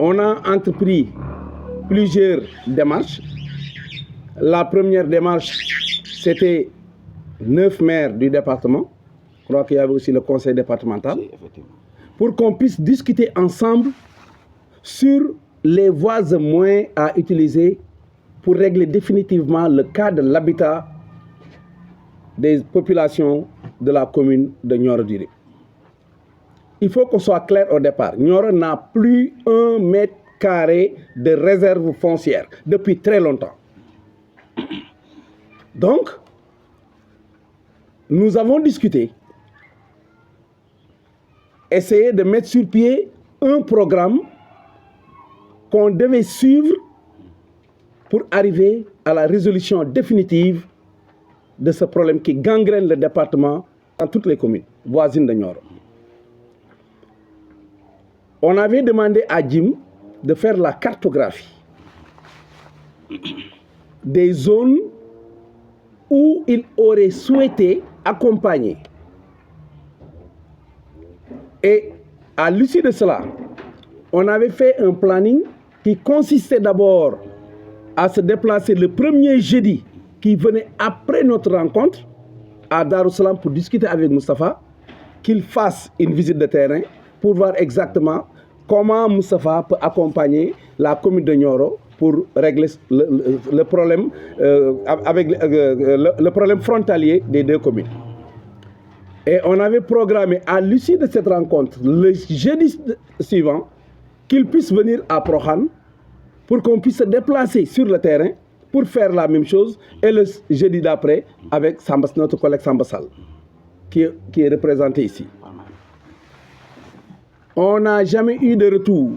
On a entrepris plusieurs démarches. La première démarche, c'était 9 maires du département. Je crois qu'il y avait aussi le conseil départemental. Pour qu'on puisse discuter ensemble sur les voies et moyens à utiliser pour régler définitivement le cas de l'habitat des populations de la commune de Nioro-du-Rip. Il faut qu'on soit clair au départ. Nioro n'a plus 1 mètre carré de réserve foncière depuis très longtemps. Donc, nous avons discuté, essayé de mettre sur pied un programme qu'on devait suivre pour arriver à la résolution définitive de ce problème qui gangrène le département dans toutes les communes voisines de Nioro. On avait demandé à Jim de faire la cartographie des zones où il aurait souhaité accompagner. Et à l'issue de cela, on avait fait un planning qui consistait d'abord à se déplacer le premier jeudi qui venait après notre rencontre à Darussalam pour discuter avec Moustapha, qu'il fasse une visite de terrain pour voir exactement comment Moustapha peut accompagner la commune de Nioro pour régler le problème avec le problème frontalier des 2 communes. Et on avait programmé à l'issue de cette rencontre, le jeudi suivant, qu'il puisse venir à Prohan pour qu'on puisse se déplacer sur le terrain pour faire la même chose, et le jeudi d'après avec notre collègue Samba Sall, qui est représenté ici. On n'a jamais eu de retour.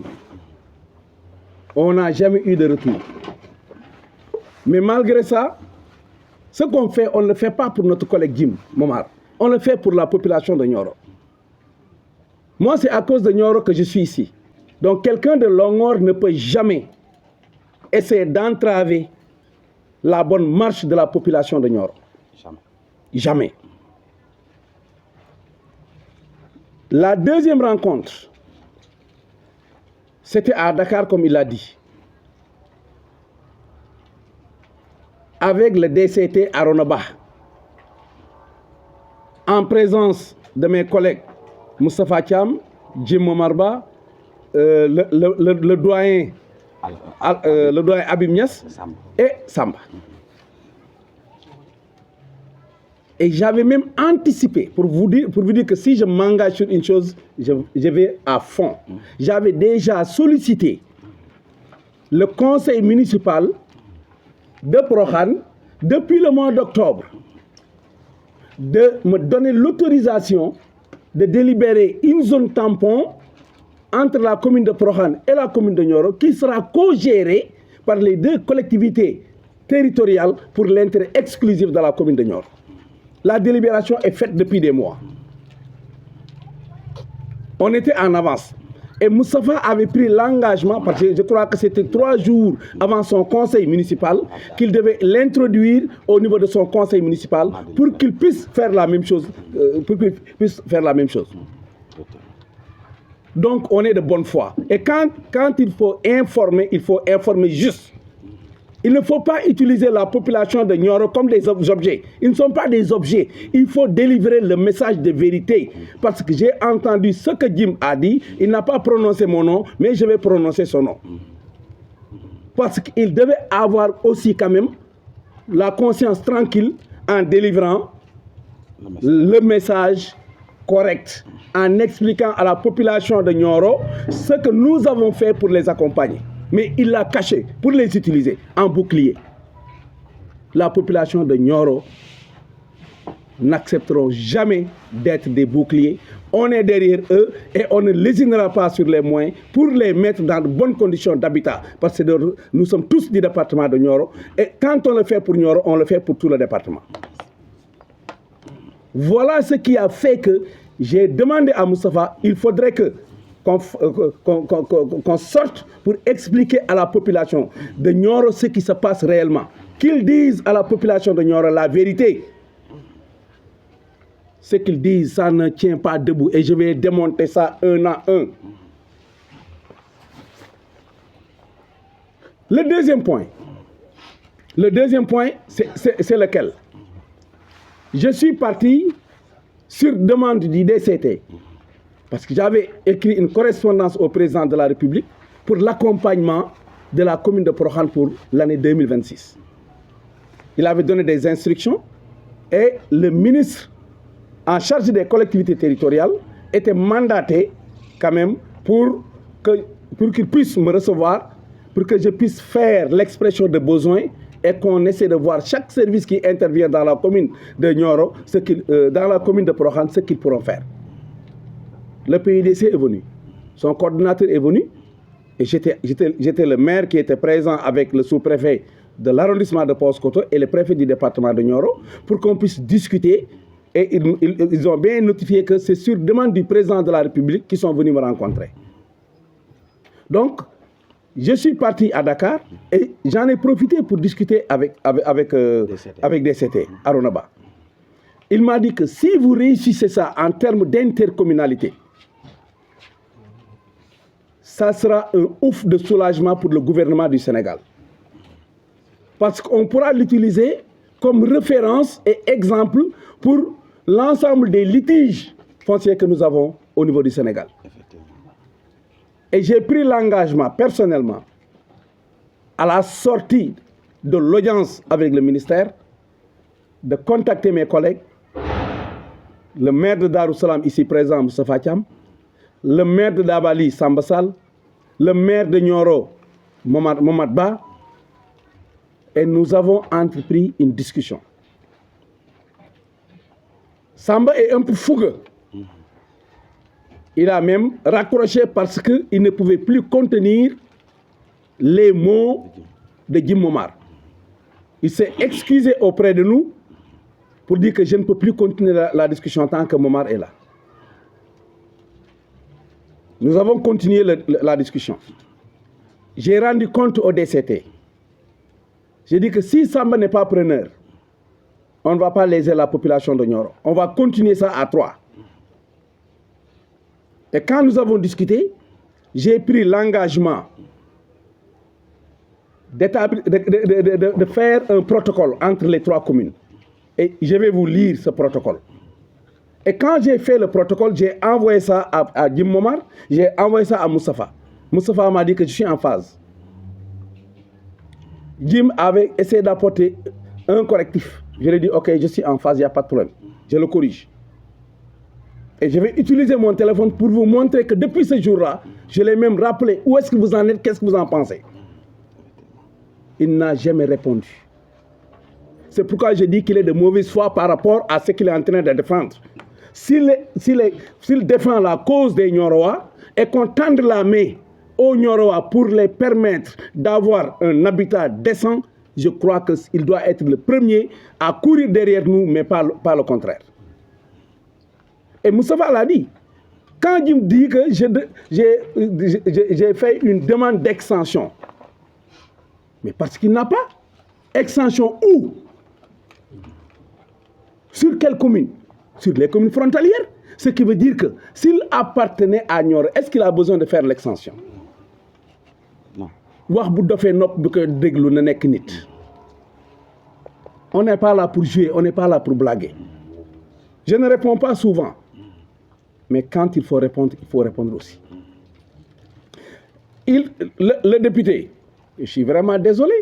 On n'a jamais eu de retour. Mais malgré ça, ce qu'on fait, on ne le fait pas pour notre collègue Jim Momar. On le fait pour la population de Nioro. Moi, c'est à cause de Nioro que je suis ici. Donc, quelqu'un de Longor ne peut jamais essayer d'entraver la bonne marche de la population de Nioro. Jamais. Jamais. La deuxième rencontre, c'était à Dakar, comme il l'a dit, avec le DCT Aronaba, en présence de mes collègues Moustapha Thiam, Jim Momarba, le doyen Abim Niass et Samba. Et j'avais même anticipé, pour vous dire que si je m'engage sur une chose, je vais à fond. J'avais déjà sollicité le conseil municipal de Prohan depuis le mois d'octobre de me donner l'autorisation de délibérer une zone tampon entre la commune de Prohan et la commune de Nioro qui sera co-gérée par les 2 collectivités territoriales pour l'intérêt exclusif de la commune de Nioro. La délibération est faite depuis des mois. On était en avance. Et Moustapha avait pris l'engagement, parce que je crois que c'était 3 jours avant son conseil municipal, qu'il devait l'introduire au niveau de son conseil municipal pour qu'il puisse faire la même chose. Donc, on est de bonne foi. Et quand il faut informer juste. Il ne faut pas utiliser la population de Nioro comme des objets. Ils ne sont pas des objets. Il faut délivrer le message de vérité. Parce que j'ai entendu ce que Jim a dit. Il n'a pas prononcé mon nom, mais je vais prononcer son nom. Parce qu'il devait avoir aussi quand même la conscience tranquille en délivrant le message correct, en expliquant à la population de Nioro ce que nous avons fait pour les accompagner. Mais il l'a caché pour les utiliser en bouclier. La population de Nioro n'accepteront jamais d'être des boucliers. On est derrière eux et on ne lésinera pas sur les moyens pour les mettre dans de bonnes conditions d'habitat. Parce que nous sommes tous du département de Nioro. Et quand on le fait pour Nioro, on le fait pour tout le département. Voilà ce qui a fait que j'ai demandé à Moustapha, il faudrait qu'on sorte pour expliquer à la population de Nioro ce qui se passe réellement. Qu'ils disent à la population de Nioro la vérité. Ce qu'ils disent, ça ne tient pas debout. Et je vais démonter ça un à un. Le deuxième point, c'est lequel? Je suis parti sur demande du DCT, parce que j'avais écrit une correspondance au président de la République pour l'accompagnement de la commune de Prokhane pour l'année 2026. Il avait donné des instructions et le ministre en charge des collectivités territoriales était mandaté quand même pour qu'il puisse me recevoir, pour que je puisse faire l'expression de besoin et qu'on essaie de voir chaque service qui intervient dans la commune de Nioro, dans la commune de Prokhane, ce qu'ils pourront faire. Le PUDC est venu, son coordinateur est venu, et j'étais le maire qui était présent avec le sous-préfet de l'arrondissement de Paoskoto et le préfet du département de Nioro pour qu'on puisse discuter. Et ils ont bien notifié que c'est sur demande du président de la République qu'ils sont venus me rencontrer. Donc, je suis parti à Dakar et j'en ai profité pour discuter avec DCT, à Ronaba. Il m'a dit que si vous réussissez ça en termes d'intercommunalité, ça sera un ouf de soulagement pour le gouvernement du Sénégal. Parce qu'on pourra l'utiliser comme référence et exemple pour l'ensemble des litiges fonciers que nous avons au niveau du Sénégal. Et j'ai pris l'engagement personnellement, à la sortie de l'audience avec le ministère, de contacter mes collègues, le maire de Darussalam ici présent, Moustapha Thiam, le maire de Dabali, Samba Sall, le maire de Nioro, Momad Ba, et nous avons entrepris une discussion. Samba est un peu fougueux. Il a même raccroché parce qu'il ne pouvait plus contenir les mots de Jim Momar. Il s'est excusé auprès de nous pour dire que je ne peux plus continuer la discussion tant que Momar est là. Nous avons continué la discussion. J'ai rendu compte au DCT. J'ai dit que si Samba n'est pas preneur, on ne va pas léser la population de Nioro. On va continuer ça à 3. Et quand nous avons discuté, j'ai pris l'engagement de faire un protocole entre les 3 communes. Et je vais vous lire ce protocole. Et quand j'ai fait le protocole, j'ai envoyé ça à Jim Momar, j'ai envoyé ça à Moustapha. Moustapha m'a dit que je suis en phase. Jim avait essayé d'apporter un correctif. Je lui ai dit, ok, je suis en phase, il n'y a pas de problème. Je le corrige. Et je vais utiliser mon téléphone pour vous montrer que depuis ce jour-là, je l'ai même rappelé où est-ce que vous en êtes, qu'est-ce que vous en pensez. Il n'a jamais répondu. C'est pourquoi je dis qu'il est de mauvaise foi par rapport à ce qu'il est en train de défendre. S'il défend la cause des Niorois et qu'on tende la main aux Niorois pour les permettre d'avoir un habitat décent, je crois qu'il doit être le premier à courir derrière nous, mais pas le contraire. Et Moustapha l'a dit. Quand il me dit que j'ai fait une demande d'extension, mais parce qu'il n'a pas. Extension où? Sur quelle commune? Sur les communes frontalières. Ce qui veut dire que s'il appartenait à Nioro, est-ce qu'il a besoin de faire l'extension? Non. On n'est pas là pour jouer, on n'est pas là pour blaguer. Je ne réponds pas souvent. Mais quand il faut répondre aussi. Le député, je suis vraiment désolé.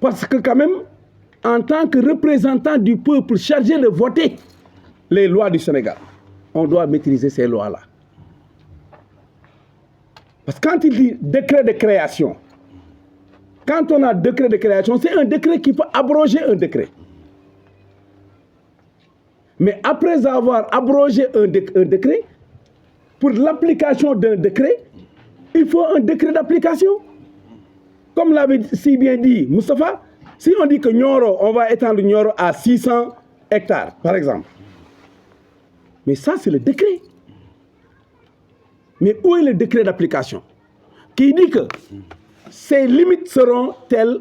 Parce que quand même, en tant que représentant du peuple chargé de voter les lois du Sénégal, on doit maîtriser ces lois-là. Parce que quand il dit décret de création, quand on a décret de création, c'est un décret qui peut abroger un décret. Mais après avoir abrogé un décret, pour l'application d'un décret, il faut un décret d'application. Comme l'avait si bien dit Moustapha, si on dit que Nioro, on va étendre Nioro à 600 hectares, par exemple. Mais ça, c'est le décret. Mais où est le décret d'application? Qui dit que ces limites seront telles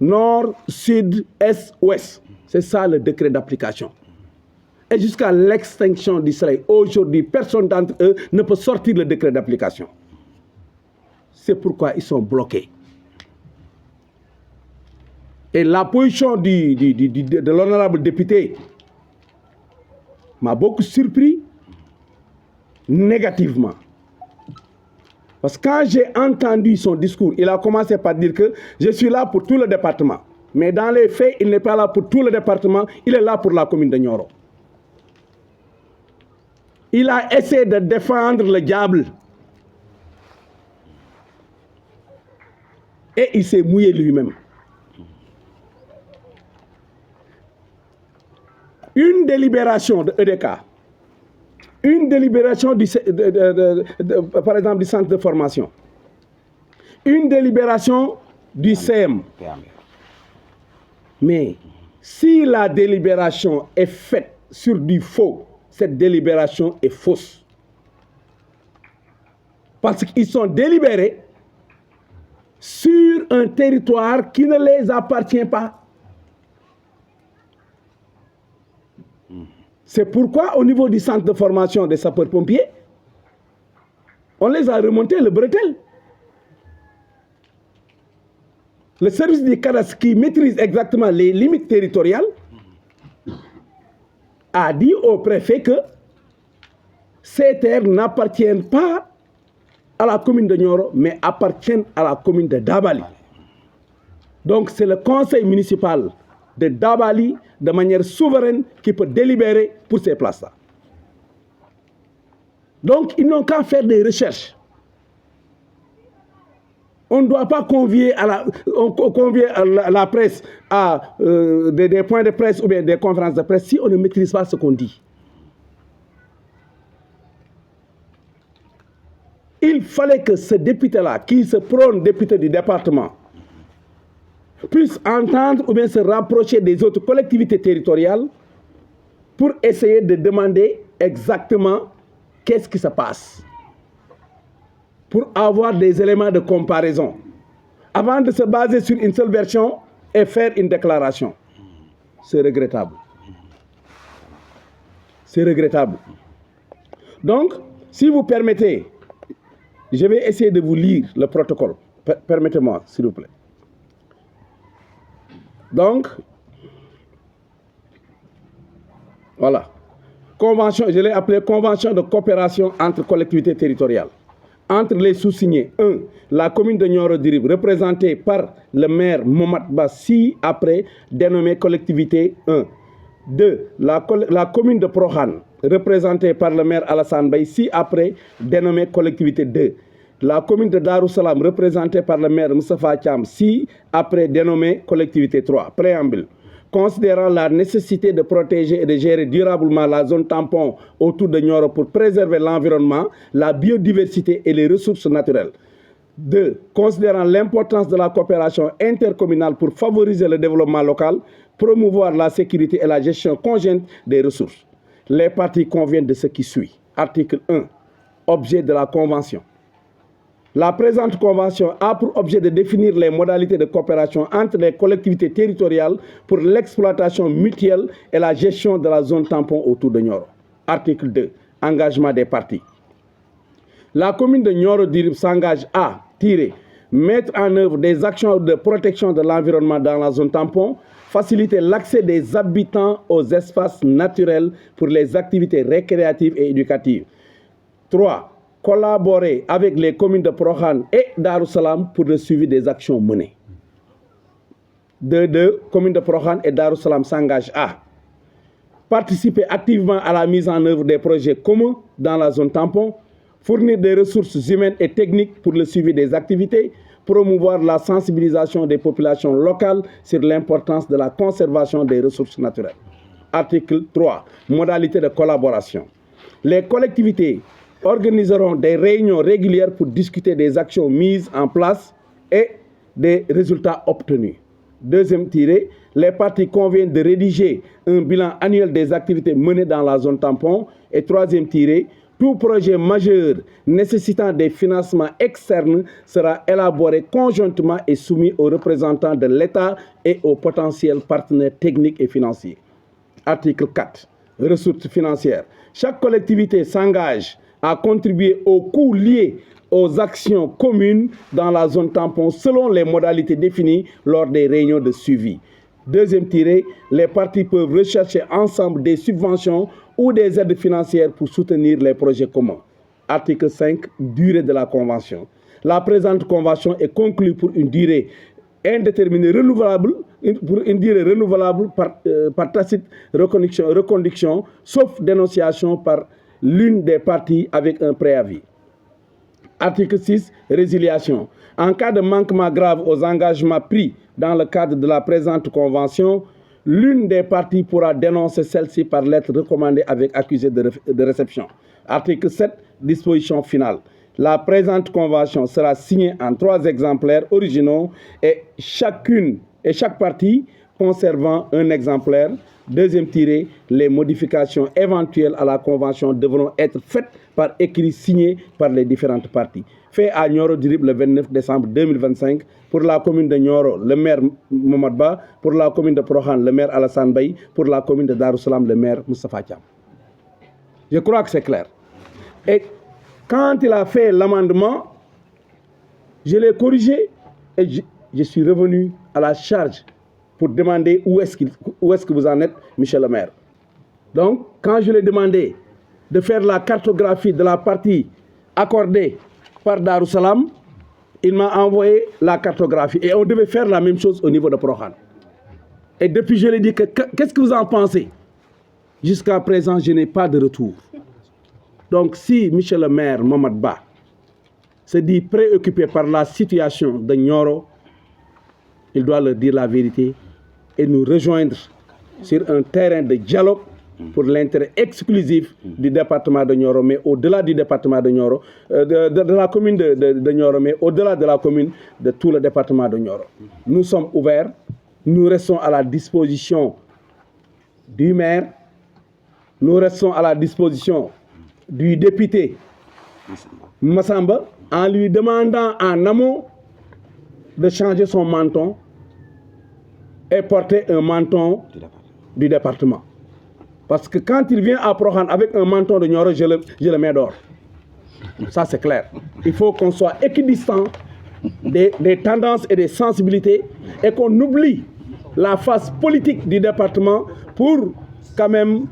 nord, sud, est, ouest. C'est ça le décret d'application. Et jusqu'à l'extinction du soleil, aujourd'hui, personne d'entre eux ne peut sortir le décret d'application. C'est pourquoi ils sont bloqués. Et la position de l'honorable député m'a beaucoup surpris négativement. Parce que quand j'ai entendu son discours, il a commencé par dire que je suis là pour tout le département. Mais dans les faits, il n'est pas là pour tout le département, il est là pour la commune de Nioro. Il a essayé de défendre le diable. Et il s'est mouillé lui-même. Une délibération de EDK, une délibération par exemple du centre de formation, une délibération du CM. Mais si la délibération est faite sur du faux, cette délibération est fausse. Parce qu'ils sont délibérés sur un territoire qui ne les appartient pas. C'est pourquoi au niveau du centre de formation des sapeurs-pompiers, on les a remontés le bretelle. Le service du cadastre qui maîtrise exactement les limites territoriales a dit au préfet que ces terres n'appartiennent pas à la commune de Nioro, mais appartiennent à la commune de Dabali. Donc c'est le conseil municipal de Dabali, de manière souveraine, qui peut délibérer pour ces places-là. Donc ils n'ont qu'à faire des recherches. On ne doit pas convier la presse à des points de presse ou bien des conférences de presse si on ne maîtrise pas ce qu'on dit. Il fallait que ce député-là, qui se prône député du département, puisse entendre ou bien se rapprocher des autres collectivités territoriales pour essayer de demander exactement qu'est-ce qui se passe, pour avoir des éléments de comparaison, avant de se baser sur une seule version et faire une déclaration. C'est regrettable. C'est regrettable. Donc, si vous permettez, je vais essayer de vous lire le protocole. Permettez-moi, s'il vous plaît. Donc, voilà. Convention, je l'ai appelé convention de coopération entre collectivités territoriales. Entre les sous-signés, 1. La commune de Nioro-Dirib, représentée par le maire Mohamed Bassi, après dénommée collectivité 1. 2. La commune de Prohan, représentée par le maire Alassane Bay, après dénommée collectivité 2. La commune de Darussalam, représentée par le maire Moustapha Thiam, après dénommée collectivité 3. Préambule. Considérant la nécessité de protéger et de gérer durablement la zone tampon autour de Nioro pour préserver l'environnement, la biodiversité et les ressources naturelles. 2. Considérant l'importance de la coopération intercommunale pour favoriser le développement local, promouvoir la sécurité et la gestion conjointe des ressources. Les parties conviennent de ce qui suit. Article 1. Objet de la Convention. La présente convention a pour objet de définir les modalités de coopération entre les collectivités territoriales pour l'exploitation mutuelle et la gestion de la zone tampon autour de Nioro. Article 2. Engagement des parties. La commune de Nioro-Dirib s'engage à mettre en œuvre des actions de protection de l'environnement dans la zone tampon, faciliter l'accès des habitants aux espaces naturels pour les activités récréatives et éducatives. 3. Collaborer avec les communes de Prohan et Darussalam pour le suivi des actions menées. 2. Communes de Prohan et Darussalam s'engagent à participer activement à la mise en œuvre des projets communs dans la zone tampon, fournir des ressources humaines et techniques pour le suivi des activités, promouvoir la sensibilisation des populations locales sur l'importance de la conservation des ressources naturelles. Article 3. Modalités de collaboration. Les collectivités organiseront des réunions régulières pour discuter des actions mises en place et des résultats obtenus. Deuxième tiré, les parties conviennent de rédiger un bilan annuel des activités menées dans la zone tampon. Et troisième tiré, tout projet majeur nécessitant des financements externes sera élaboré conjointement et soumis aux représentants de l'État et aux potentiels partenaires techniques et financiers. Article 4. Ressources financières. Chaque collectivité s'engage à contribuer aux coûts liés aux actions communes dans la zone tampon selon les modalités définies lors des réunions de suivi. Deuxième tiré, les parties peuvent rechercher ensemble des subventions ou des aides financières pour soutenir les projets communs. Article 5, durée de la convention. La présente convention est conclue pour une durée indéterminée renouvelable, par tacite reconduction, sauf dénonciation par l'une des parties avec un préavis. Article 6, résiliation. En cas de manquement grave aux engagements pris dans le cadre de la présente convention, l'une des parties pourra dénoncer celle-ci par lettre recommandée avec accusé de réception. Article 7, disposition finale. La présente convention sera signée en 3 exemplaires originaux et chaque partie conservant un exemplaire. Deuxième tiré, les modifications éventuelles à la convention devront être faites par écrit signé par les différentes parties. Fait à Nioro du Rip le 29 décembre 2025 pour la commune de Nioro, le maire Mohamed Ba, pour la commune de Prohan, le maire Alassane Baye, pour la commune de Darussalam, le maire Moustapha Thiam. Je crois que c'est clair. Et quand il a fait l'amendement, je l'ai corrigé et je suis revenu à la charge pour demander où est-ce que vous en êtes, Michel le maire. Donc, quand je lui ai demandé de faire la cartographie de la partie accordée par Darussalam, il m'a envoyé la cartographie. Et on devait faire la même chose au niveau de Prohan. Et depuis, je lui ai dit, qu'est-ce que vous en pensez? Jusqu'à présent, je n'ai pas de retour. Donc, si Michel le maire, Mohamed Ba, se dit préoccupé par la situation de Nioro, il doit leur dire la vérité et nous rejoindre sur un terrain de dialogue pour l'intérêt exclusif du département de Nioro, mais au-delà du département de Nioro, de la commune de Nioro, mais au-delà de la commune de tout le département de Nioro. Nous sommes ouverts, nous restons à la disposition du maire, nous restons à la disposition du député Massamba en lui demandant en amont de changer son menton et porter un menton du département. Parce que quand il vient à Prohan avec un menton de Nioro, je le mets dehors. Ça, c'est clair. Il faut qu'on soit équidistant des tendances et des sensibilités et qu'on oublie la face politique du département pour quand même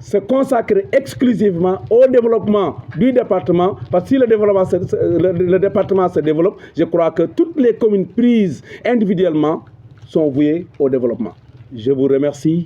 se consacrer exclusivement au développement du département. Parce que si le département se développe, je crois que toutes les communes prises individuellement sont vouées au développement. Je vous remercie.